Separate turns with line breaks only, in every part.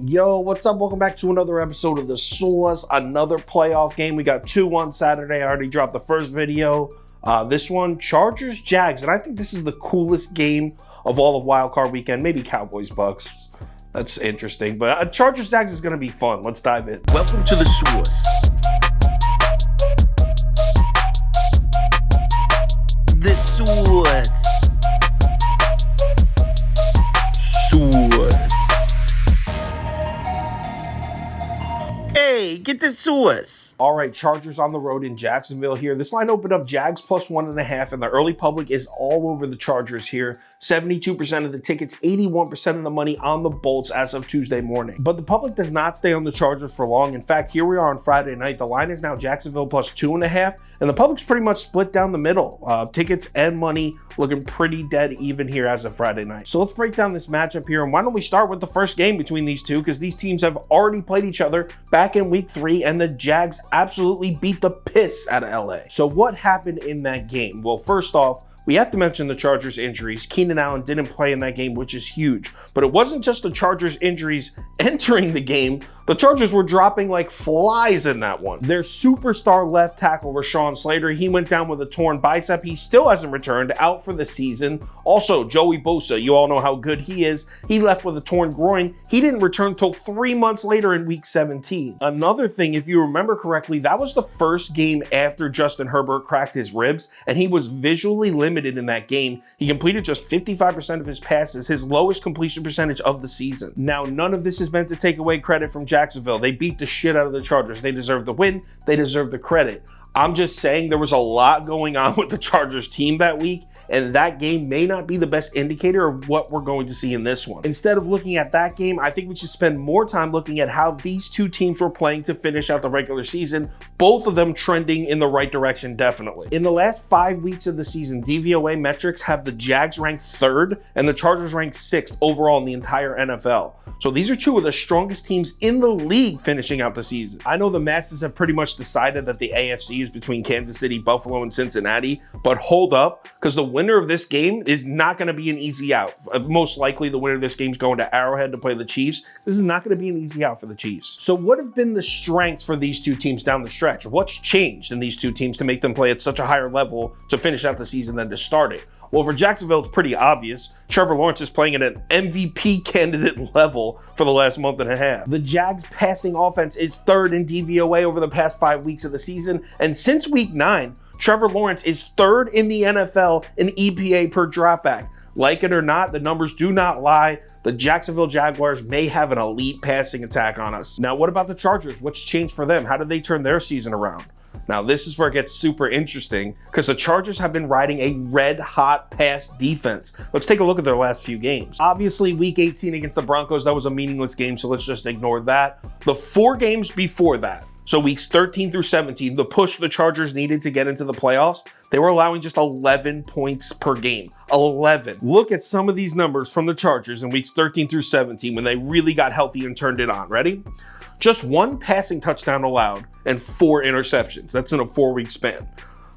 Yo, what's up? Welcome back to another episode of The Sauce, another playoff game. We got two on Saturday. I already dropped the first video. This one, Chargers, Jags, and I think this is the coolest game of all of Wild Card Weekend. Maybe Cowboys, Bucks. That's interesting, but Chargers, Jags is going to be fun. Let's dive in.
Welcome to The Sauce. The Sauce. Sauce. Hey, get the sauce.
All right, Chargers on the road in Jacksonville here. This line opened up Jags plus 1.5, and the early public is all over the Chargers here. 72% of the tickets, 81% of the money on the Bolts as of Tuesday morning. But the public does not stay on the Chargers for long. In fact, here we are on Friday night. The line is now Jacksonville plus 2.5, and the public's pretty much split down the middle. Tickets and money looking pretty dead even here as of Friday night. So let's break down this matchup here, and why don't we start with the first game between these two, because these teams have already played each other back in week 3, and the Jags absolutely beat the piss out of LA. So what happened in that game? Well, first off, we have to mention the Chargers injuries. Keenan Allen didn't play in that game, which is huge. But it wasn't just the Chargers injuries entering the game. The Chargers were dropping like flies in that one. Their superstar left tackle, Rashawn Slater, he went down with a torn bicep. He still hasn't returned, out for the season. Also, Joey Bosa, you all know how good he is. He left with a torn groin. He didn't return until 3 months later in week 17. Another thing, if you remember correctly, that was the first game after Justin Herbert cracked his ribs, and he was visually limited in that game. He completed just 55% of his passes, his lowest completion percentage of the season. Now, none of this is meant to take away credit from Jacksonville. They beat the shit out of the Chargers. They deserve the win. They deserve the credit. I'm just saying there was a lot going on with the Chargers team that week, and that game may not be the best indicator of what we're going to see in this one. Instead of looking at that game, I think we should spend more time looking at how these two teams were playing to finish out the regular season, both of them trending in the right direction, definitely. In the last 5 weeks of the season, DVOA metrics have the Jags ranked 3rd and the Chargers ranked 6th overall in the entire NFL. So these are two of the strongest teams in the league finishing out the season. I know the masses have pretty much decided that the AFC is between Kansas City, Buffalo, and Cincinnati, but hold up, because the winner of this game is not going to be an easy out. Most likely the winner of this game is going to Arrowhead to play the Chiefs. This is not going to be an easy out for the Chiefs. So what have been the strengths for these two teams down the stretch? What's changed in these two teams to make them play at such a higher level to finish out the season than to start it? Well, for Jacksonville, it's pretty obvious. Trevor Lawrence is playing at an MVP candidate level for the last month and a half. The Jags passing offense is 3rd in DVOA over the past 5 weeks of the season. And since week 9, Trevor Lawrence is 3rd in the NFL in EPA per dropback. Like it or not, the numbers do not lie. The Jacksonville Jaguars may have an elite passing attack on us. Now, what about the Chargers? What's changed for them? How did they turn their season around? Now, this is where it gets super interesting, because the Chargers have been riding a red-hot pass defense. Let's take a look at their last few games. Obviously, Week 18 against the Broncos, that was a meaningless game, so let's just ignore that. The 4 games before that, so weeks 13 through 17, the push the Chargers needed to get into the playoffs, they were allowing just 11 points per game. 11. Look at some of these numbers from the Chargers in weeks 13 through 17 when they really got healthy and turned it on. Ready? Just 1 passing touchdown allowed and 4 interceptions. That's in a 4-week span.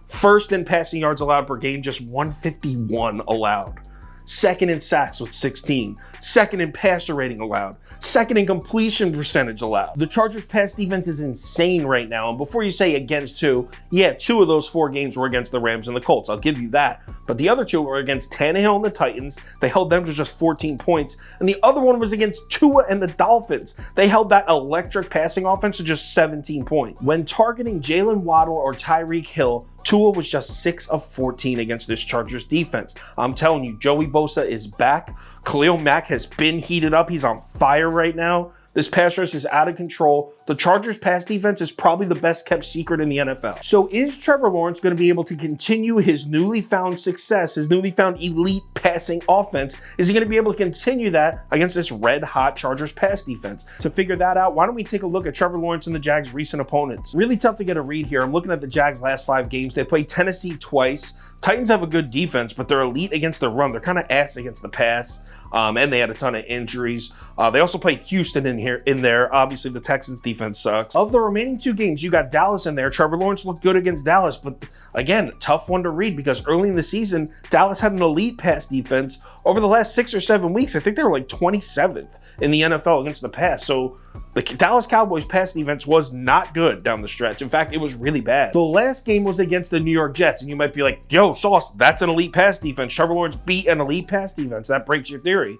First in passing yards allowed per game, just 151 allowed. Second in sacks with 16. Second in passer rating allowed. Second in completion percentage allowed. The Chargers pass defense is insane right now. And before you say against who, yeah, 2 of those 4 games were against the Rams and the Colts. I'll give you that. But the other 2 were against Tannehill and the Titans. They held them to just 14 points. And the other one was against Tua and the Dolphins. They held that electric passing offense to just 17 points. When targeting Jalen Waddle or Tyreek Hill, Tua was just 6 of 14 against this Chargers defense. I'm telling you, Joey Bosa is back. Khalil Mack has been heated up. He's on fire right now. This pass rush is out of control. The Chargers pass defense is probably the best kept secret in the NFL. So is Trevor Lawrence going to be able to continue his newly found success, his newly found elite passing offense? Is he going to be able to continue that against this red hot Chargers pass defense? To figure that out, why don't we take a look at Trevor Lawrence and the Jags' recent opponents? Really tough to get a read here. I'm looking at the Jags' last 5 games. They played Tennessee twice. Titans have a good defense, but they're elite against the run. They're kind of ass against the pass. and they had a ton of injuries. They also played Houston in there. Obviously, the Texans defense sucks. Of the remaining 2 games, you got Dallas in there. Trevor Lawrence looked good against Dallas, but again, tough one to read because early in the season, Dallas had an elite pass defense. Over the last 6 or 7 weeks, I think they were like 27th in the NFL against the pass. So the Dallas Cowboys pass defense was not good down the stretch. In fact, it was really bad. The last game was against the New York Jets, and you might be like, yo, Sauce, that's an elite pass defense. Trevor Lawrence beat an elite pass defense. That breaks your theory.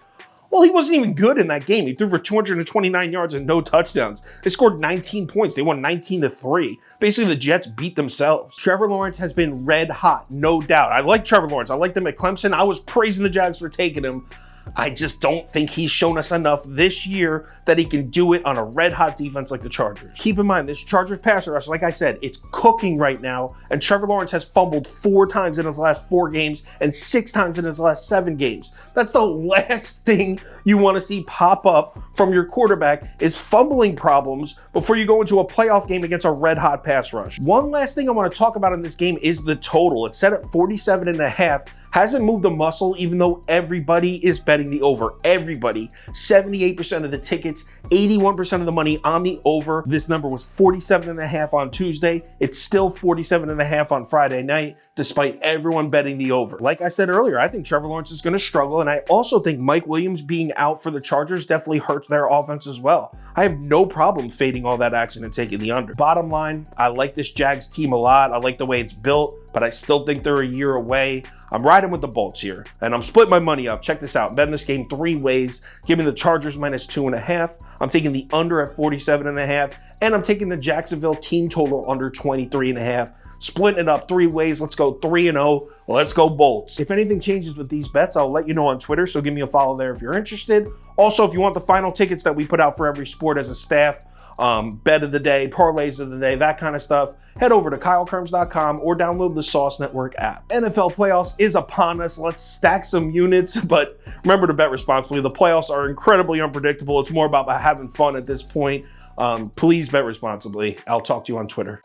Well, he wasn't even good in that game. He threw for 229 yards and no touchdowns. They scored 19 points. They won 19-3. Basically, the Jets beat themselves. Trevor Lawrence has been red hot, no doubt. I like Trevor Lawrence. I liked him at Clemson. I was praising the Jags for taking him. I just don't think he's shown us enough this year that he can do it on a red-hot defense like the Chargers. Keep in mind, this Chargers passer rush, like I said, it's cooking right now, and Trevor Lawrence has fumbled 4 times in his last 4 games and 6 times in his last 7 games. That's the last thing you want to see pop up from your quarterback is fumbling problems before you go into a playoff game against a red-hot pass rush. One last thing I want to talk about in this game is the total. It's set at 47.5. Hasn't moved a muscle, even though everybody is betting the over. Everybody. 78% of the tickets, 81% of the money on the over. This number was 47.5 on Tuesday. It's still 47.5 on Friday night, despite everyone betting the over. Like I said earlier, I think Trevor Lawrence is going to struggle, and I also think Mike Williams being out for the Chargers definitely hurts their offense as well. I have no problem fading all that action and taking the under. Bottom line, I like this Jags team a lot. I like the way it's built, but I still think they're a year away. I'm riding with the Bolts here, and I'm splitting my money up. Check this out. Betting this game 3 ways. Give me the Chargers -2.5. I'm taking the under at 47.5, and I'm taking the Jacksonville team total under 23.5. Splitting it up 3 ways. Let's go 3-0. Let's go Bolts. If anything changes with these bets, I'll let you know on Twitter, so give me a follow there if you're interested. Also, if you want the final tickets that we put out for every sport as a staff, bet of the day, parlays of the day, that kind of stuff, head over to KyleKirms.com or download the Sauce Network app. NFL playoffs is upon us. Let's stack some units, but remember to bet responsibly. The playoffs are incredibly unpredictable. It's more about having fun at this point. Please bet responsibly. I'll talk to you on Twitter.